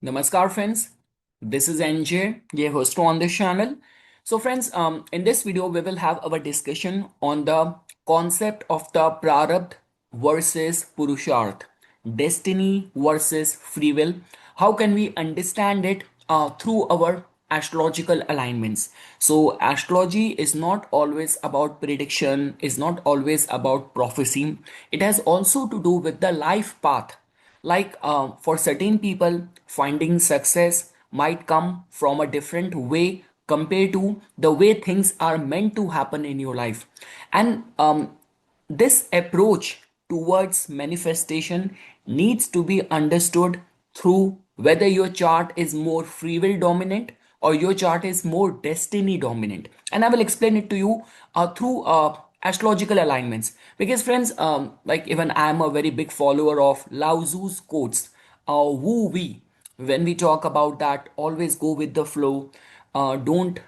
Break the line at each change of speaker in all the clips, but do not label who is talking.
Namaskar friends, this is NJ, your host on this channel. So friends, in this video we will have our discussion on the concept of the Prarabdha versus Purusharth, destiny versus free will. How can we understand it through our astrological alignments? So astrology is not always about prediction, is not always about prophecy. It has also to do with the life path, like for certain people, finding success might come from a different way compared to the way things are meant to happen in your life. And this approach towards manifestation needs to be understood through whether your chart is more free will dominant or your chart is more destiny dominant. And I will explain it to you through astrological alignments. Because friends, like even I am a very big follower of Lao Tzu's quotes, woo we. When we talk about that, always go with the flow. Don't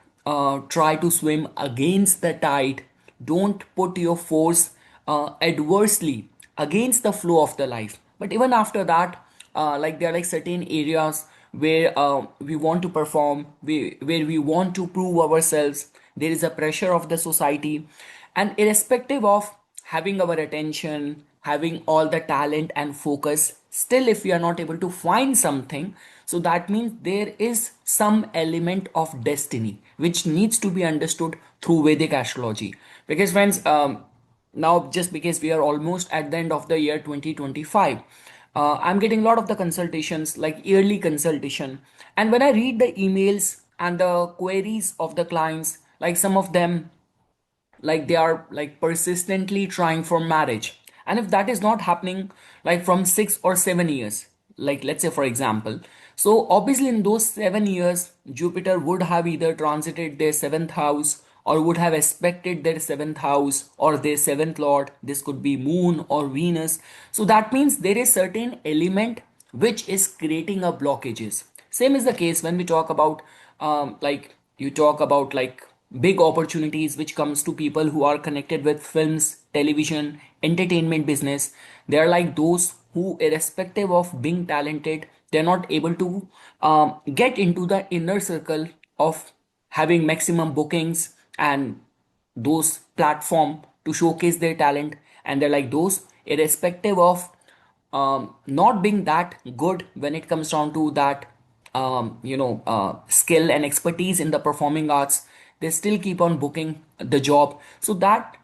try to swim against the tide. Don't put your force adversely against the flow of the life. But even after that, like there are like certain areas where we want to perform, where we want to prove ourselves. There is a pressure of the society, and irrespective of having our attention, having all the talent and focus, still if we are not able to find something, so that means there is some element of destiny which needs to be understood through Vedic astrology. Because friends, now just because we are almost at the end of the year 2025, I'm getting a lot of the consultations, like yearly consultation, and when I read the emails and the queries of the clients, like some of them, like they are like persistently trying for marriage, and if that is not happening like from 6 or 7 years, like let's say for example, so obviously in those 7 years Jupiter would have either transited their seventh house or would have aspected their seventh house or their seventh lord. This could be moon or Venus. So that means there is certain element which is creating a blockages. Same is the case when we talk about like you talk about like big opportunities which comes to people who are connected with films, television, entertainment business. They are like those who, irrespective of being talented, they're not able to get into the inner circle of having maximum bookings and those platform to showcase their talent. And they're like those, irrespective of not being that good when it comes down to that skill and expertise in the performing arts, they still keep on booking the job. So that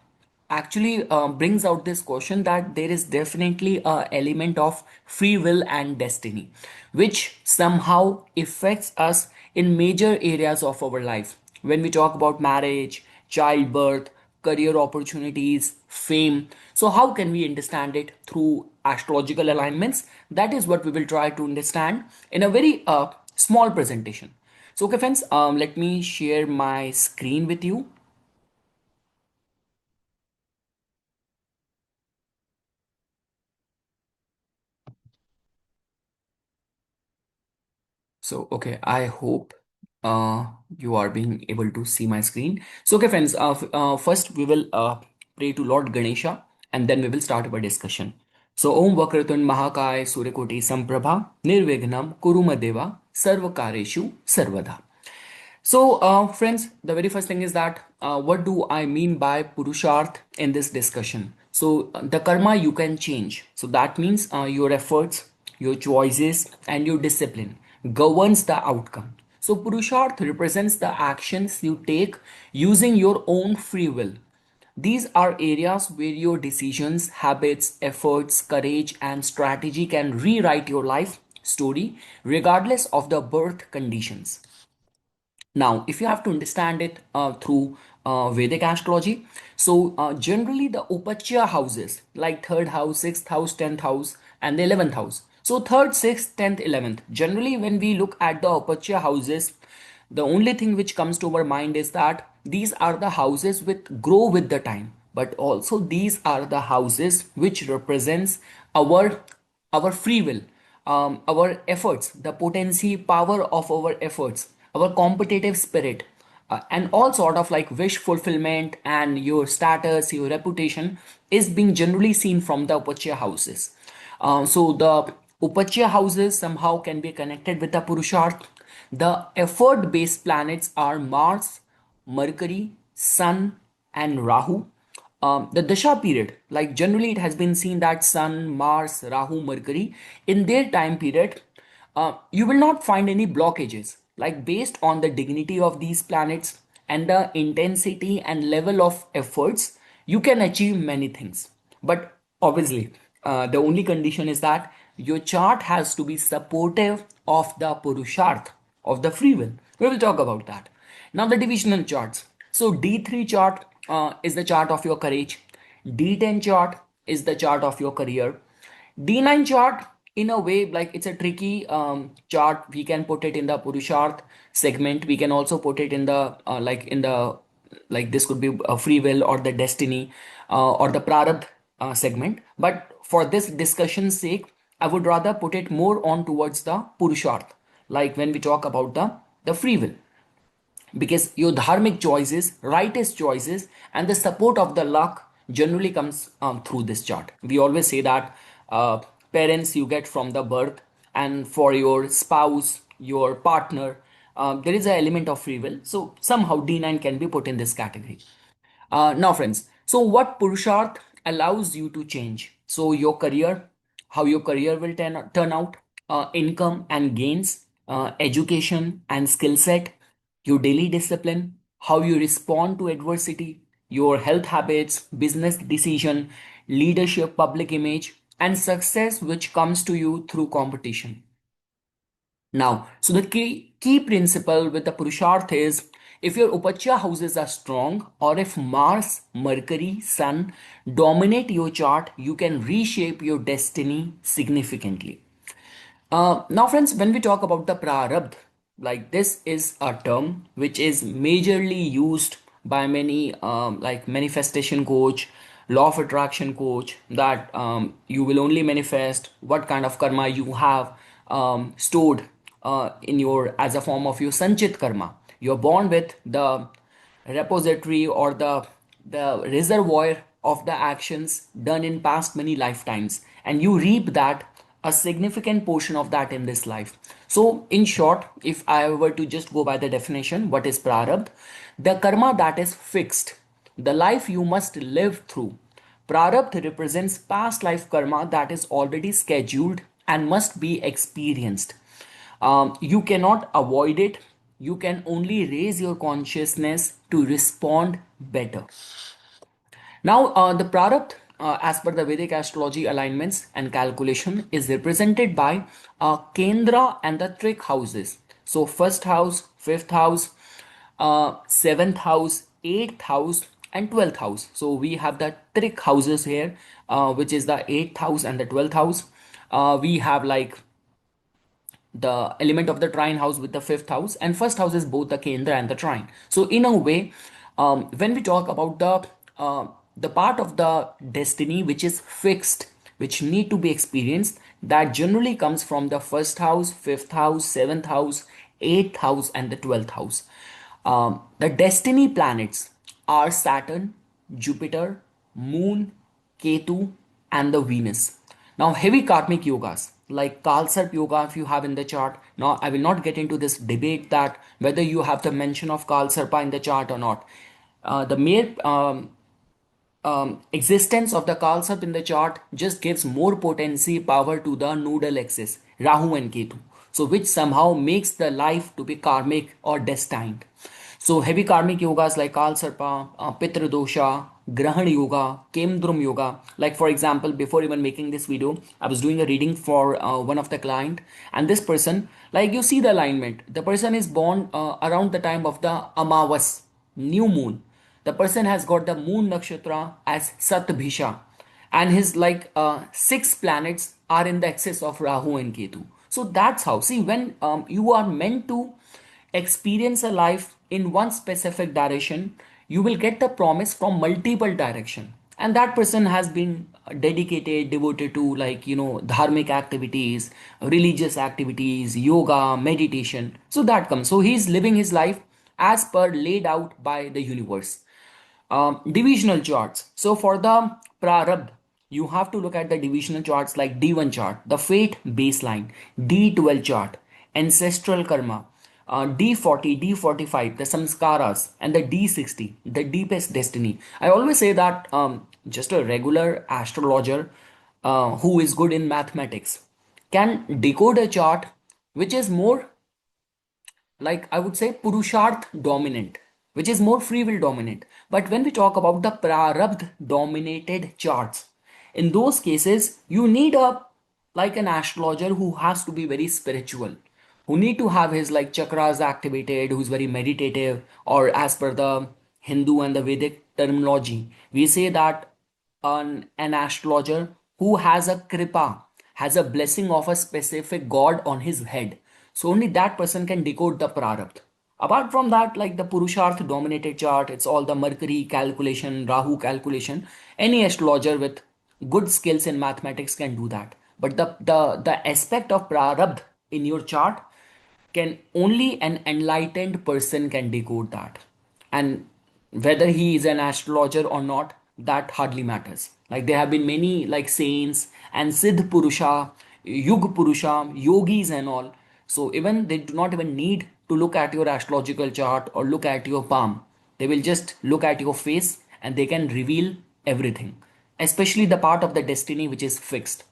actually brings out this question that there is definitely a element of free will and destiny which somehow affects us in major areas of our life. When we talk about marriage, childbirth, career opportunities, fame, so how can we understand it through astrological alignments? That is what we will try to understand in a very small presentation. So okay friends, let me share my screen with you. So, okay, I hope you are being able to see my screen. So, okay, friends, first we will pray to Lord Ganesha and then we will start our discussion. So, Om Vakratun Mahakaya Suryakoti Samprabha Nirvignam Kurumadeva Sarvakareshu Sarvada. So, friends, the very first thing is that what do I mean by Purusharth in this discussion? So, the karma you can change. So, that means your efforts, your choices, and your discipline governs the outcome. So, Purusharth represents the actions you take using your own free will. These are areas where your decisions, habits, efforts, courage, and strategy can rewrite your life story regardless of the birth conditions. Now, if you have to understand it through Vedic astrology, so generally the Upachaya houses, like third house, sixth house, 10th house, and the 11th house. So, third, sixth, 10th, 11th. Generally, when we look at the Upachaya houses, the only thing which comes to our mind is that these are the houses which grow with the time, but also these are the houses which represents our our free will, our efforts, the potency power of our efforts, our competitive spirit, and all sort of like wish fulfillment and your status, your reputation is being generally seen from the Upachaya houses. So the Upachaya houses somehow can be connected with the Purusharth. The effort based planets are Mars, Mercury, Sun, and Rahu. The Dasha period, like generally it has been seen that Sun, Mars, Rahu, Mercury, in their time period, you will not find any blockages. Like based on the dignity of these planets and the intensity and level of efforts, you can achieve many things. But obviously, the only condition is that your chart has to be supportive of the Purusharth, of the free will. We will talk about that. Now, the divisional charts. So, D3 chart is the chart of your courage, D10 chart is the chart of your career, D9 chart, in a way, like it's a tricky chart. We can put it in the Purusharth segment. We can also put it in the like this could be a free will or the destiny or the Prarabdha segment. But for this discussion's sake, I would rather put it more on towards the Purusharth, like when we talk about the free will, because your dharmic choices, righteous choices, and the support of the luck generally comes through this chart. We always say that parents you get from the birth, and for your spouse, your partner, there is an element of free will. So somehow D9 can be put in this category. Now, friends, so what Purusharth allows you to change? So, your career, how your career will turn out, income and gains, education and skill set, your daily discipline, how you respond to adversity, your health habits, business decision, leadership, public image, and success which comes to you through competition. Now, so the key principle with the Purusharth is if your Upachya houses are strong, or if Mars, Mercury, Sun dominate your chart, you can reshape your destiny significantly. Now, friends, when we talk about the Prarabdha, like this is a term which is majorly used by many, like manifestation coach, law of attraction coach, that you will only manifest what kind of karma you have stored in your as a form of your sanchit karma. You're born with the repository or the reservoir of the actions done in past many lifetimes, and you reap that a significant portion of that in this life. So in short, if I were to just go by the definition, what is prarabdha? The karma that is fixed, the life you must live through. Prarabdha represents past life karma that is already scheduled and must be experienced. You cannot avoid it. You can only raise your consciousness to respond better. Now, the Prarabdha, as per the Vedic astrology alignments and calculation, is represented by Kendra and the Trik houses. So, first house, fifth house, seventh house, eighth house, and 12th house. So, we have the Trik houses here, which is the eighth house and the 12th house. We have like the element of the trine house with the fifth house, and first house is both the kendra and the trine. So in a way, when we talk about the part of the destiny which is fixed, which need to be experienced, that generally comes from the first house, fifth house, seventh house, eighth house, and the 12th house. The destiny planets are Saturn, Jupiter, Moon, Ketu, and the Venus. Now, heavy karmic yogas like Kalsarp yoga, if you have in the chart. Now, I will not get into this debate that whether you have the mention of Kalsarpa in the chart or not. The mere existence of the Kalsarp in the chart just gives more potency power to the nodal axis, Rahu and Ketu. So, which somehow makes the life to be karmic or destined. So, heavy karmic yogas like Kalsarpa, Pitra Dosha, Grahan Yoga, Kemdrum Yoga. Like, for example, before even making this video, I was doing a reading for one of the client, and this person, like you see the alignment, the person is born around the time of the Amavas, new moon. The person has got the moon nakshatra as Satbhisha, and his like six planets are in the axis of Rahu and Ketu. So that's how. See, when you are meant to experience a life in one specific direction, you will get the promise from multiple direction, and that person has been dedicated, devoted to, like, dharmic activities, religious activities, yoga, meditation. So that comes. So he's living his life as per laid out by the universe. Divisional charts. So for the Prarabdha, You have to look at the divisional charts like D1 chart, the fate baseline, D12 chart, ancestral karma, D40, D45, the samskaras, and the D60, the deepest destiny. I always say that just a regular astrologer who is good in mathematics can decode a chart which is more, like I would say, Purusharth dominant, which is more free will dominant. But when we talk about the Prarabdha dominated charts, in those cases, you need a like an astrologer who has to be very spiritual, who need to have his like chakras activated, who's very meditative, or as per the Hindu and the Vedic terminology, we say that an astrologer who has a kripa, has a blessing of a specific god on his head. So only that person can decode the prarabdha. Apart from that, like the Purusharth dominated chart, it's all the Mercury calculation, Rahu calculation. Any astrologer with good skills in mathematics can do that. But the aspect of prarabdha in your chart can only an enlightened person can decode that. And whether he is an astrologer or not, that hardly matters. Like there have been many like saints and siddh purusha, yug purusha, yogis and all. So even they do not even need to look at your astrological chart or look at your palm. They will just look at your face and they can reveal everything, especially the part of the destiny which is fixed.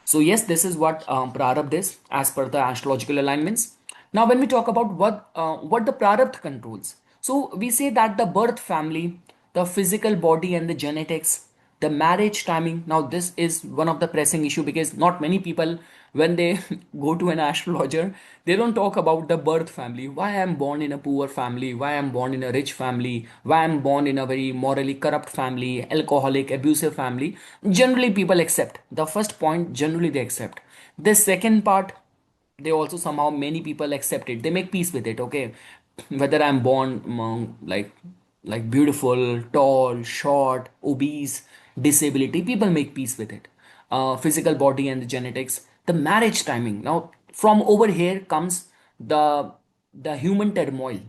So yes, this is what Prarabdha is as per the astrological alignments. Now, when we talk about what the Prarabdha controls, so we say that the birth family, the physical body and the genetics, the marriage timing. Now, this is one of the pressing issue because not many people, when they go to an astrologer, they don't talk about the birth family. Why I'm born in a poor family? Why I'm born in a rich family? Why I'm born in a very morally corrupt family, alcoholic, abusive family? Generally, people accept. The first point, generally they accept. The second part, they also somehow many people accept it. They make peace with it. Okay, whether I'm born among like beautiful, tall, short, obese, disability, people make peace with it. Physical body and the genetics, the marriage timing. Now from over here comes the human turmoil,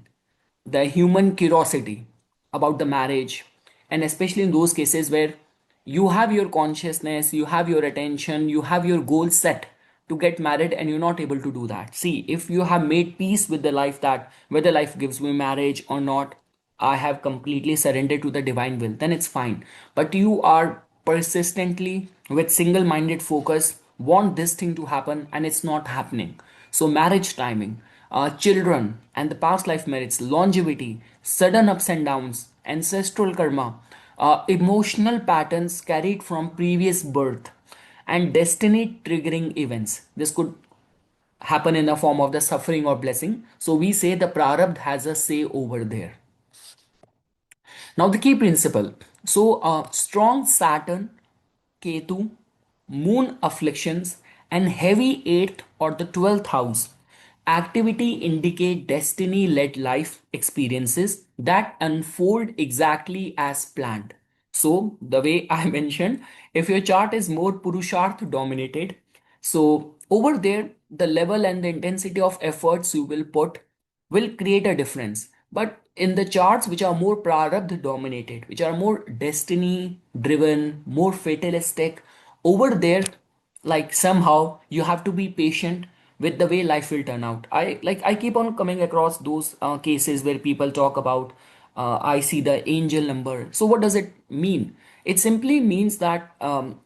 the human curiosity about the marriage, and especially in those cases where you have your consciousness, you have your attention, you have your goal set to get married and you're not able to do that. See, if you have made peace with the life, that whether life gives me marriage or not, I have completely surrendered to the divine will, then it's fine. But you are persistently with single minded focus want this thing to happen and it's not happening. So marriage timing, children and the past life merits, longevity, sudden ups and downs, ancestral karma, emotional patterns carried from previous birth, and destiny triggering events. This could happen in the form of the suffering or blessing. So we say the prarabdha has a say over there. Now the key principle. So strong Saturn, Ketu, moon afflictions, and heavy 8th or the 12th house activity indicate destiny led life experiences that unfold exactly as planned. So, the way I mentioned, if your chart is more Purusharth dominated, so over there, the level and the intensity of efforts you will put will create a difference. But in the charts which are more prarabdha dominated, which are more destiny driven, more fatalistic, over there, like somehow you have to be patient with the way life will turn out. I keep on coming across those cases where people talk about I see the angel number. So what does it mean? It simply means that,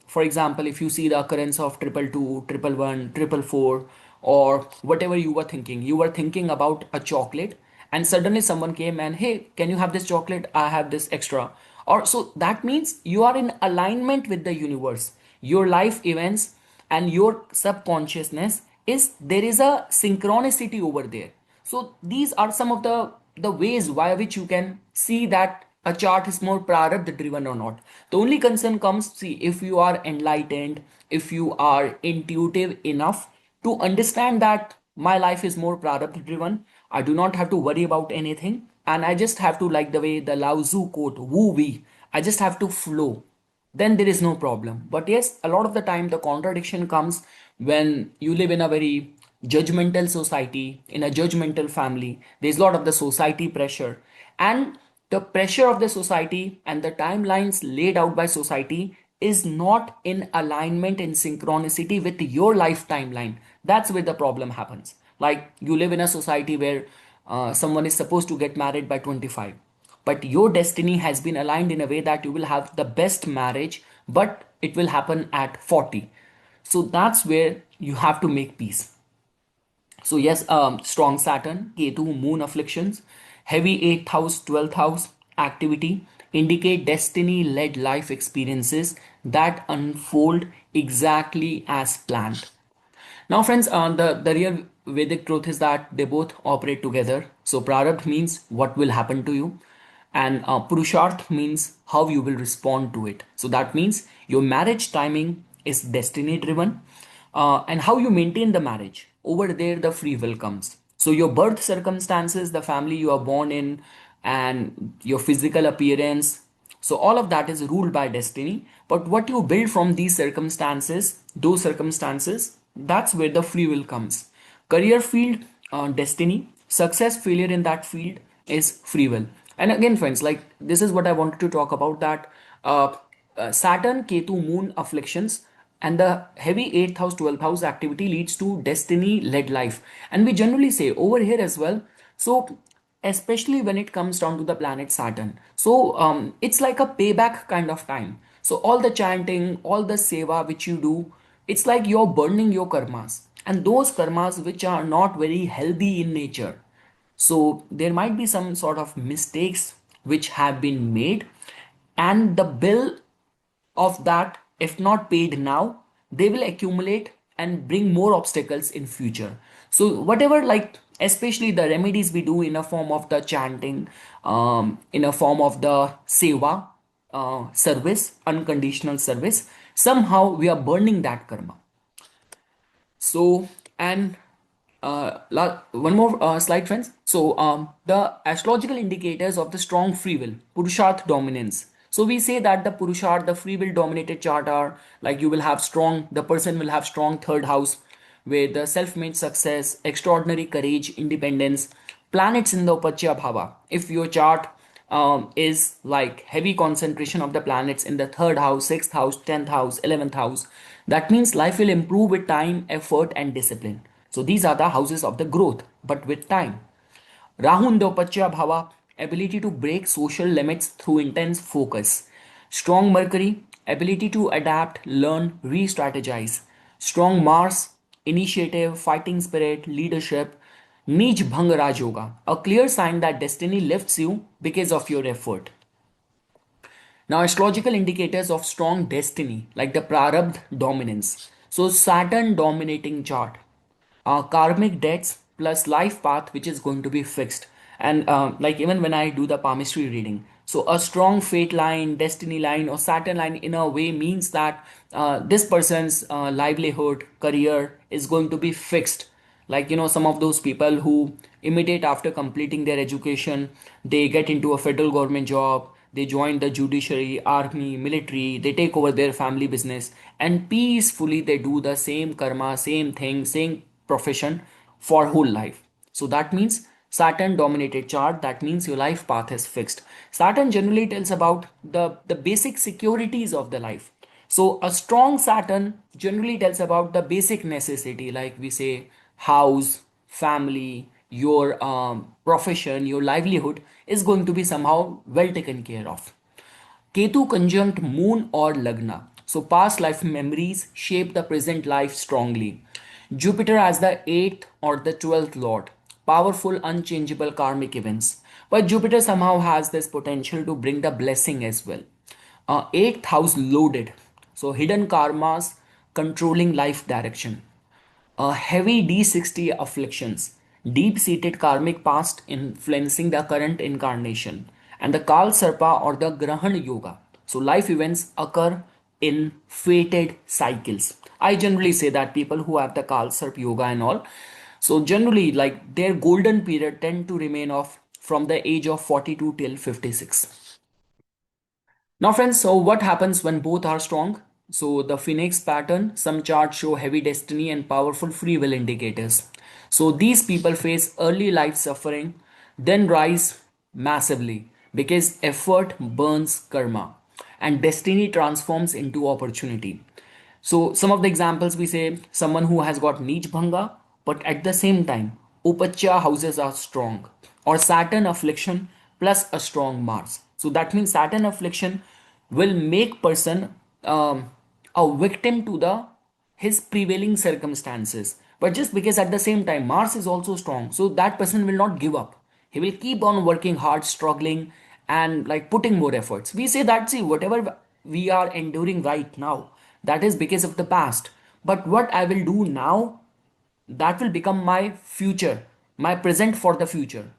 for example, if you see the occurrence of triple two, triple one, triple four, or whatever you were thinking about a chocolate, and suddenly someone came and, hey, can you have this chocolate? I have this extra. Or so that means you are in alignment with the universe. Your life events and your subconsciousness is there is a synchronicity over there. So these are some of the ways by which you can see that a chart is more prarabdha driven or not. The only concern comes, see, if you are enlightened, if you are intuitive enough to understand that my life is more prarabdha driven, I do not have to worry about anything, and I just have to, like the way the Lao Tzu quote, woo wee, I just have to flow, then there is no problem. But yes, a lot of the time the contradiction comes when you live in a very judgmental society, in a judgmental family. There's a lot of the society pressure, and the pressure of the society and the timelines laid out by society is not in alignment in synchronicity with your life timeline, that's where the problem happens. Like you live in a society where someone is supposed to get married by 25, but your destiny has been aligned in a way that you will have the best marriage, but it will happen at 40. So that's where you have to make peace. So yes, strong Saturn, Ketu, Moon afflictions, heavy 8th house, 12th house activity indicate destiny-led life experiences that unfold exactly as planned. Now, friends, the real Vedic truth is that they both operate together. So, Prarabdha means what will happen to you, and Purusharth means how you will respond to it. So, that means your marriage timing is destiny driven, and how you maintain the marriage. Over there, the free will comes. So, your birth circumstances, the family you are born in, and your physical appearance, so all of that is ruled by destiny. But what you build from these circumstances, those circumstances, that's where the free will comes. Career field, destiny. Success, failure in that field is free will. And again, friends, like this is what I wanted to talk about, that uh, Saturn, Ketu, Moon afflictions, and the heavy 8th house, 12th house activity leads to destiny led life. And we generally say over here as well. So especially when it comes down to the planet Saturn. So it's like a payback kind of time. So all the chanting, all the seva which you do, it's like you're burning your karmas. And those karmas which are not very healthy in nature. So there might be some sort of mistakes which have been made, and the bill of that, if not paid now, they will accumulate and bring more obstacles in future. So whatever, like especially the remedies we do in a form of the chanting, in a form of the seva, service, unconditional service, somehow we are burning that karma. So, and one more slide, friends. So, the astrological indicators of the strong free will, Purusharth dominance. So, we say that the Purusharth, the free will dominated chart are like you will have strong, the person will have strong third house with the self made success, extraordinary courage, independence, planets in the Upachaya Bhava. If your chart is like heavy concentration of the planets in the third house, sixth house, 10th house, 11th house, that means life will improve with time, effort, and discipline. So these are the houses of the growth, but with time. Rahu in the Upachya Bhava, ability to break social limits through intense focus. Strong Mercury, ability to adapt, learn, re strategize. Strong Mars, initiative, fighting spirit, leadership. Neej Bhang Raj Yoga, a clear sign that destiny lifts you because of your effort. Now, astrological indicators of strong destiny, like the Prarabdha dominance. So, Saturn dominating chart, karmic debts plus life path, which is going to be fixed. And like even when I do the palmistry reading, so a strong fate line, destiny line, or Saturn line in a way means that this person's livelihood, career is going to be fixed. Like some of those people who imitate after completing their education, they get into a federal government job, they join the judiciary, army, military, they take over their family business, and peacefully they do the same karma, same thing, same profession for whole life. So that means Saturn dominated chart, that means your life path is fixed. Saturn generally tells about the basic securities of the life. So a strong Saturn generally tells about the basic necessity, like we say house, family, your profession, your livelihood is going to be somehow well taken care of. Ketu conjunct Moon or Lagna. So past life memories shape the present life strongly. Jupiter as the 8th or the 12th lord. Powerful, unchangeable karmic events. But Jupiter somehow has this potential to bring the blessing as well. 8th house loaded. So hidden karmas controlling life direction. Heavy D60 afflictions, deep seated karmic past influencing the current incarnation, and the Kal Sarpa or the Grahan Yoga. So, life events occur in fated cycles. I generally say that people who have the Kal Sarp Yoga and all, so generally, like their golden period tend to remain off from the age of 42 till 56. Now, friends, so what happens when both are strong? So, the Phoenix pattern, some charts show heavy destiny and powerful free will indicators. So, these people face early life suffering, then rise massively because effort burns karma. and destiny transforms into opportunity. So some of the examples, we say someone who has got Neech Bhanga, but at the same time, Upachaya houses are strong, or Saturn affliction plus a strong Mars. So that means Saturn affliction will make person um, a victim to the his prevailing circumstances. But just because at the same time Mars is also strong, so that person will not give up. He will keep on working hard, struggling, and like putting more efforts. We say that, see, whatever we are enduring right now, that is because of the past. But what I will do now, that will become my future, my present for the future.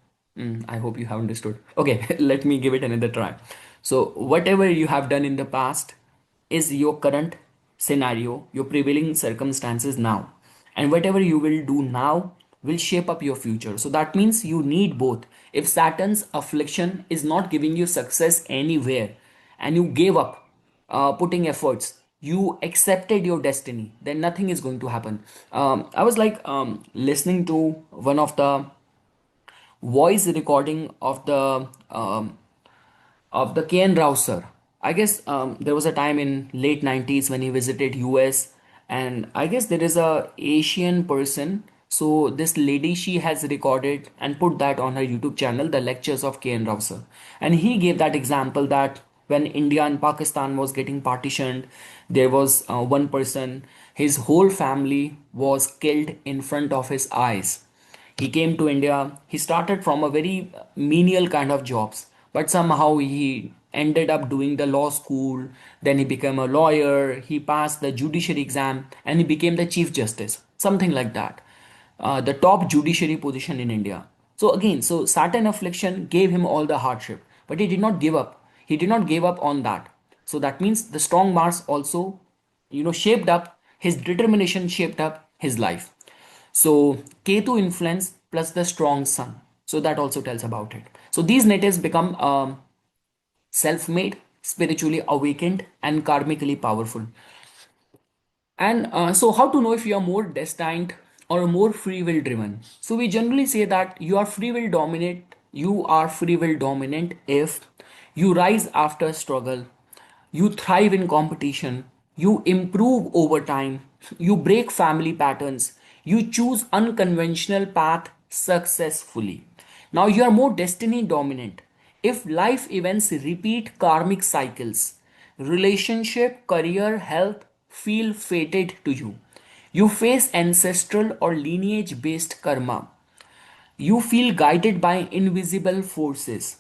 I hope you have understood. Okay, let me give it another try. So, whatever you have done in the past is your current scenario, your prevailing circumstances now. And whatever you will do now will shape up your future. So, that means you need both. If Saturn's affliction is not giving you success anywhere and you gave up, putting efforts, you accepted your destiny, then nothing is going to happen. I was like listening to one of the voice recording of the KN Rao sir. I guess there was a time in late 90s when he visited US, and I guess there is a Asian person. So this lady, she has recorded and put that on her YouTube channel, the lectures of KN Rao sir, and he gave that example that when India and Pakistan was getting partitioned, there was one person, his whole family was killed in front of his eyes. He came to India. He started from a very menial kind of jobs, but somehow he ended up doing the law school. Then he became a lawyer. He passed the judiciary exam and he became the chief justice, something like that, the top judiciary position in India. So again, so Saturn affliction gave him all the hardship, but he did not give up. He did not give up on that. So that means the strong Mars also, shaped up his determination, shaped up his life. So Ketu influence plus the strong sun. So that also tells about it. So these natives become self-made, spiritually awakened, and karmically powerful. And so, how to know if you are more destined or more free will driven? So, we generally say that you are free will dominant. You are free will dominant if you rise after struggle, you thrive in competition, you improve over time, you break family patterns, you choose unconventional path successfully. Now, you are more destiny dominant if life events repeat karmic cycles. Relationship, career, health feel fated to you. You face ancestral or lineage based karma. You feel guided by invisible forces.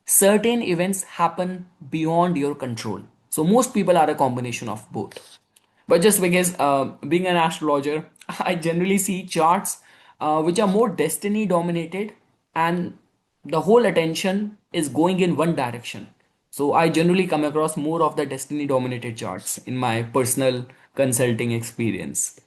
Certain events happen beyond your control. So, most people are a combination of both. But just because being an astrologer, I generally see charts which are more destiny dominated, and the whole attention is going in one direction. So I generally come across more of the destiny dominated charts in my personal consulting experience.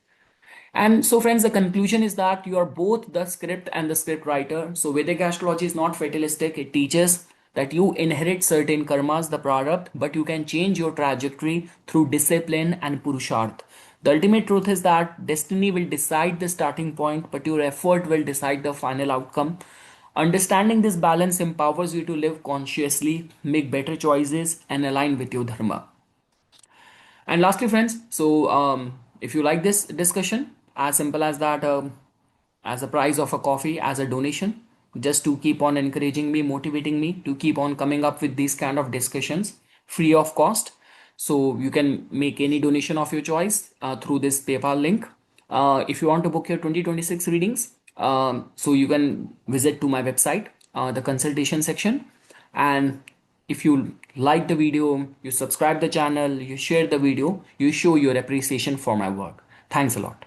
And so, friends, the conclusion is that you are both the script and the script writer. So, Vedic astrology is not fatalistic. It teaches that you inherit certain karmas, the prarabdha, but you can change your trajectory through discipline and purusharth. The ultimate truth is that destiny will decide the starting point, but your effort will decide the final outcome. Understanding this balance empowers you to live consciously, make better choices, and align with your dharma. And lastly, friends, so if you like this discussion, as simple as that, as a price of a coffee, as a donation, just to keep on encouraging me, motivating me to keep on coming up with these kind of discussions free of cost. So you can make any donation of your choice through this PayPal link. If you want to book your 2026 readings, so you can visit to my website, the consultation section, and if you like the video, you subscribe the channel, you share the video, you show your appreciation for my work. Thanks a lot.